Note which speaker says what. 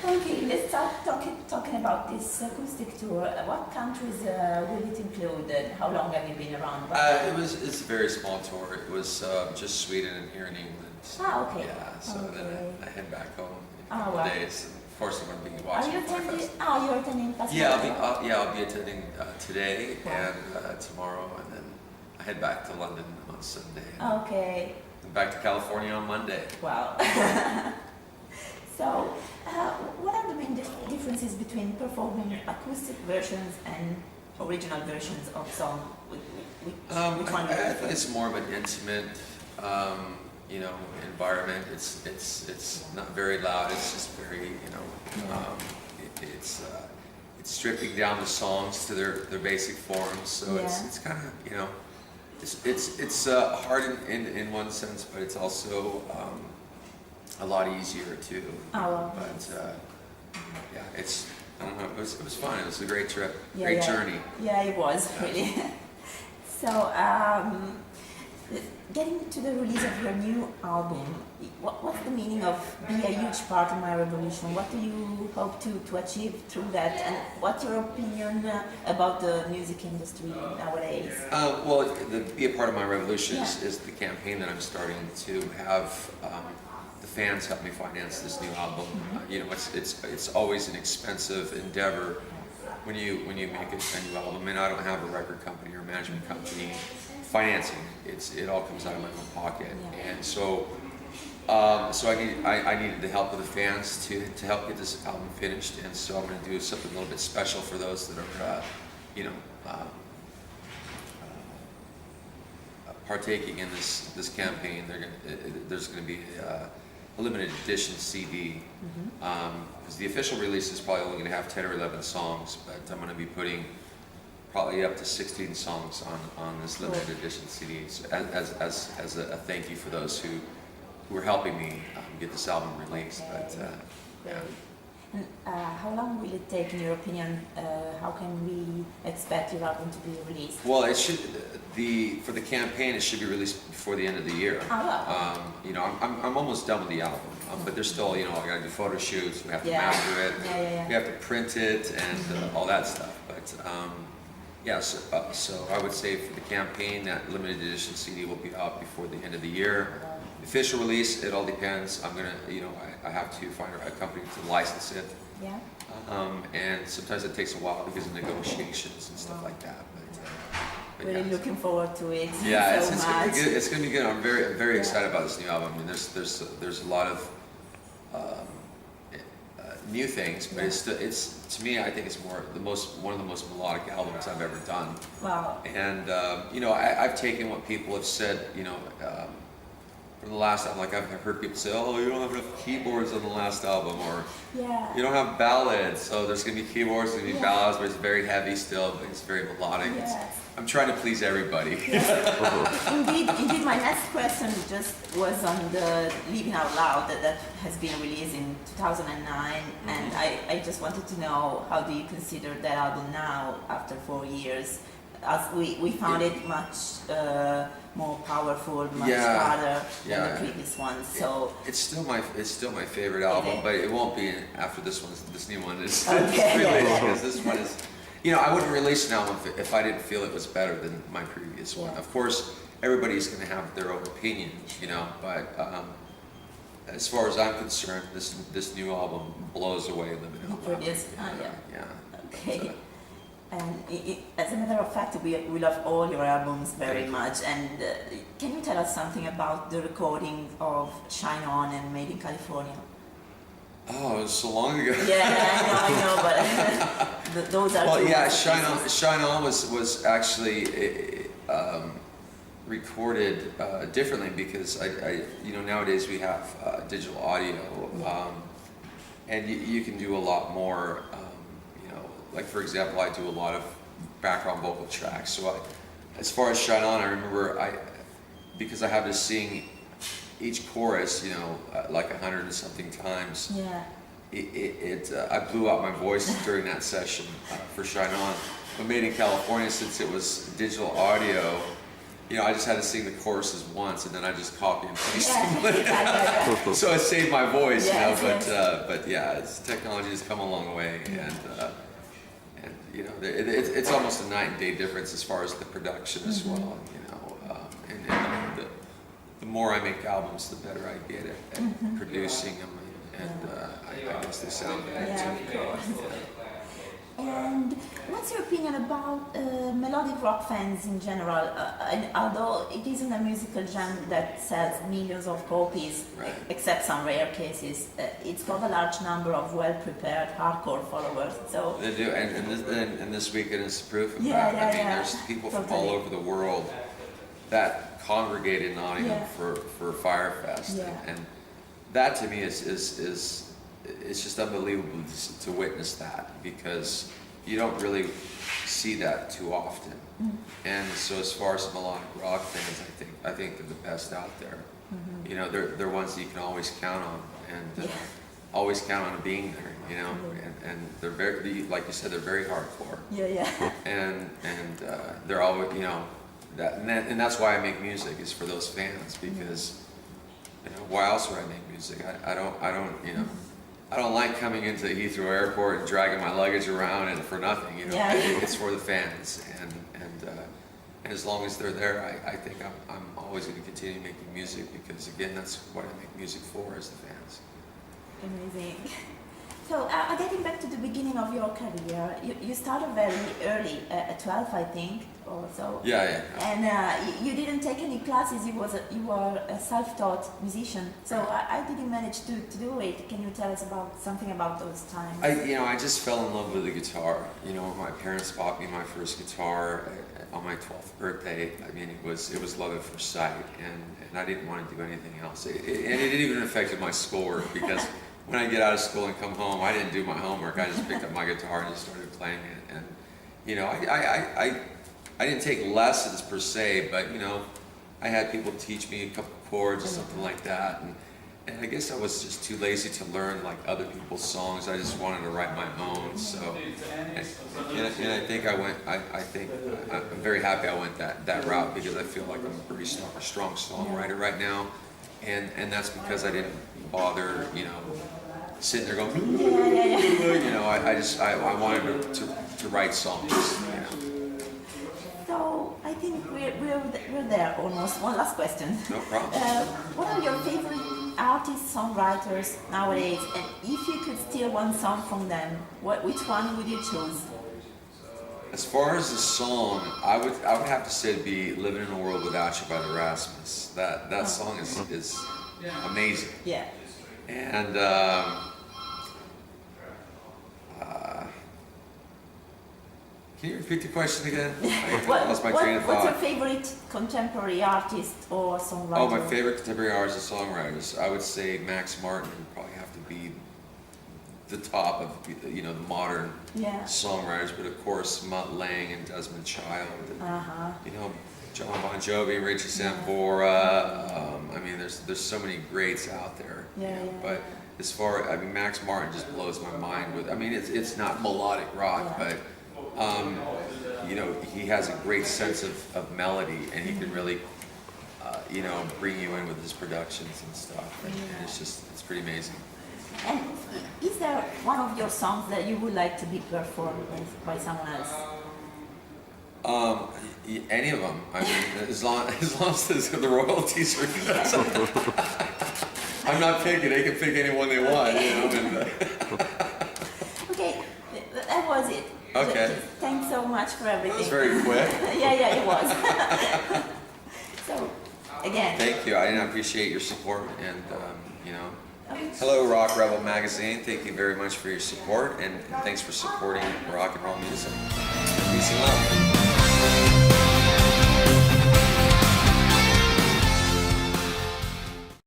Speaker 1: Okay, let's start talking about this acoustic tour. What countries will it include, and how long have you been around?
Speaker 2: It's a very small tour. It was just Sweden and here in England. So,
Speaker 1: Okay.
Speaker 2: Yeah, so
Speaker 1: Okay.
Speaker 2: then I head back home in a
Speaker 1: Oh,
Speaker 2: couple
Speaker 1: wow.
Speaker 2: of days. And of course, I'm going to be
Speaker 1: Are
Speaker 2: watching
Speaker 1: you
Speaker 2: the
Speaker 1: attending?
Speaker 2: festival.
Speaker 1: Oh, you're attending festival.
Speaker 2: I'll be attending today
Speaker 1: Wow.
Speaker 2: and tomorrow, and then I head back to London on Sunday.
Speaker 1: Okay.
Speaker 2: And back to California on Monday.
Speaker 1: Wow. So, what are the main differences between performing acoustic versions and original versions of song? Which one?
Speaker 2: I think it's more of an intimate, environment. It's not very loud. It's just very, it's stripping down the songs to their basic forms. So it's kind of, it's hard in one sense, but it's also a lot easier too. But I don't know. It was fun. It was a great trip, great journey.
Speaker 1: Yeah, it was really. So, getting to the release of your new album, what's the meaning of "Be a Huge Part of My Revolution"? What do you hope to achieve through that, and what's your opinion about the music industry nowadays?
Speaker 2: Well, the "Be a Part of My Revolution" is the campaign that I'm starting to have. The fans help me finance this new album. It's always an expensive endeavor when you make a new album, and I don't have a record company or a management company financing. It all comes out of my own pocket, and so I needed the help of the fans to help get this album finished, and so I'm going to do something a little bit special for those that are partaking in this campaign. There's going to be a limited edition CD, because the official release is probably only going to have 10 or 11 songs, but I'm going to be putting probably up to 16 songs on this limited edition CD, so as a thank you for those who are helping me get this album released. But
Speaker 1: And how long will it take, in your opinion? How can we expect your album to be released?
Speaker 2: Well, for the campaign, it should be released before the end of the year. I'm almost done with the album, but there's still, I got to do photo shoots. We have to master it. We have to print it and all that stuff. But so I would say for the campaign, that limited edition CD will be out before the end of the year. Official release, it all depends. I'm gonna, I have to find a company to license it. And sometimes it takes a while because of negotiations and stuff like that. But
Speaker 1: really looking forward to it.
Speaker 2: Yeah,
Speaker 1: so much.
Speaker 2: It's gonna be good. I'm very excited about this new album. I mean, there's a lot of new things, but it's to me, I think it's one of the most melodic albums I've ever done.
Speaker 1: Wow.
Speaker 2: And I've taken what people have said, for the last album, like I've heard people say, "Oh, you don't have enough keyboards on the last album," or "You don't have ballads." So there's gonna be keyboards, there's gonna be ballads, but it's very heavy still, but it's very melodic. I'm trying to please everybody.
Speaker 1: Indeed, my next question just was on the Living Out Loud that has been released in 2009, and I just wanted to know, how do you consider that album now after 4 years? As we found it much more powerful, much harder than the previous one. So
Speaker 2: it's still my favorite album, but it won't be after this one. This new one is
Speaker 1: Okay.
Speaker 2: released, because this one is. I wouldn't release an album if I didn't feel it was better than my previous one. Of course, everybody's going to have their own opinion, but as far as I'm concerned, this new album blows away Living Out Loud.
Speaker 1: Okay. And as a matter of fact, we love all your albums very much. And can you tell us something about the recording of Shine On and Made in California?
Speaker 2: Oh, it was so long ago.
Speaker 1: I know, but those are.
Speaker 2: Well, Shine On was actually recorded differently, because I nowadays we have digital audio, and you can do a lot more. Like, for example, I do a lot of background vocal tracks. So as far as Shine On, I remember because I have to sing each chorus, like 100 and something times. I blew out my voice during that session for Shine On. But Made in California, since it was digital audio, I just had to sing the choruses once, and then I just copy and paste
Speaker 1: Yeah.
Speaker 2: them.
Speaker 1: Yeah.
Speaker 2: So I saved my voice,
Speaker 1: Yes,
Speaker 2: but yeah, technology has come a long way, and it's almost a night and day difference as far as the production as well. And the more I make albums, the better I get at producing them, and I guess they sound better
Speaker 1: Yeah,
Speaker 2: too.
Speaker 1: of course. And what's your opinion about melodic rock fans in general? And although it isn't a musical genre that sells millions of copies,
Speaker 2: Right.
Speaker 1: except some rare cases, it's got a large number of well-prepared hardcore followers. So
Speaker 2: They do, and this weekend is proof of
Speaker 1: Yeah,
Speaker 2: that.
Speaker 1: yeah,
Speaker 2: I mean,
Speaker 1: yeah.
Speaker 2: there's people from
Speaker 1: Totally.
Speaker 2: all over the world that congregate in Nottingham
Speaker 1: Yeah.
Speaker 2: for Firefest,
Speaker 1: Yeah.
Speaker 2: and that to me is it's just unbelievable to witness that, because you don't really see that too often. And so as far as melodic rock fans, I think they're the best out there. They're ones that you can always count on, and
Speaker 1: Yeah.
Speaker 2: always count on being there. And they're very, like you said, they're very hardcore,
Speaker 1: yeah.
Speaker 2: and they're always, and that's why I make music, is for those fans, because why else would I make music? I don't like coming into Heathrow Airport and dragging my luggage around and for nothing.
Speaker 1: Yeah.
Speaker 2: It's for the fans, and as long as they're there, I think I'm always going to continue making music, because again, that's what I make music for, is the fans.
Speaker 1: Amazing. So, getting back to the beginning of your career, you started very early, at 12, I think, or so.
Speaker 2: Yeah.
Speaker 1: And you didn't take any classes. You were a self-taught musician. So I didn't manage to do it. Can you tell us something about those times?
Speaker 2: I just fell in love with the guitar. My parents bought me my first guitar on my 12th birthday. I mean, it was love at first sight, and I didn't want to do anything else. And it even affected my schoolwork, because when I get out of school and come home, I didn't do my homework. I just picked up my guitar and just started playing it. And I didn't take lessons per se, but I had people teach me a couple chords or something like that. And I guess I was just too lazy to learn like other people's songs. I just wanted to write my own. So, and I think I'm very happy I went that route, because I feel like I'm a pretty strong songwriter right now. And that's because I didn't bother, sitting there going, I wanted to write songs.
Speaker 1: So I think we're there almost. One last question.
Speaker 2: No problem.
Speaker 1: What are your favorite artists, songwriters nowadays? And if you could steal one song from them, which one would you choose?
Speaker 2: As far as the song, I would have to say it'd be "Living in a World Without You" by the Rasmus. That song is amazing.
Speaker 1: Yeah.
Speaker 2: And can you repeat the question again? I lost my train of
Speaker 1: What's your
Speaker 2: thought.
Speaker 1: favorite contemporary artist or songwriter?
Speaker 2: Oh, my favorite contemporary artists and songwriters. I would say Max Martin would probably have to be the top of the modern songwriters, but of course Mutt Lange and Desmond Child, and, John Bon Jovi, Richie Sambora. I mean, there's so many greats out there. But as far, Max Martin just blows my mind with. I mean, it's not melodic rock, but he has a great sense of melody, and he can really bring you in with his productions and stuff. And it's pretty amazing.
Speaker 1: And is there one of your songs that you would like to be performed by someone else?
Speaker 2: Any of them. I mean, as long as the royalties are good. I'm not picking. They can pick anyone they want.
Speaker 1: Okay, that was it.
Speaker 2: Okay.
Speaker 1: Thanks so much for everything.
Speaker 2: That was very quick.
Speaker 1: Yeah, it was. So, again.
Speaker 2: Thank you. I appreciate your support, and hello, Rock Rebel Magazine. Thank you very much for your support, and thanks for supporting rock and roll music. Peace and love.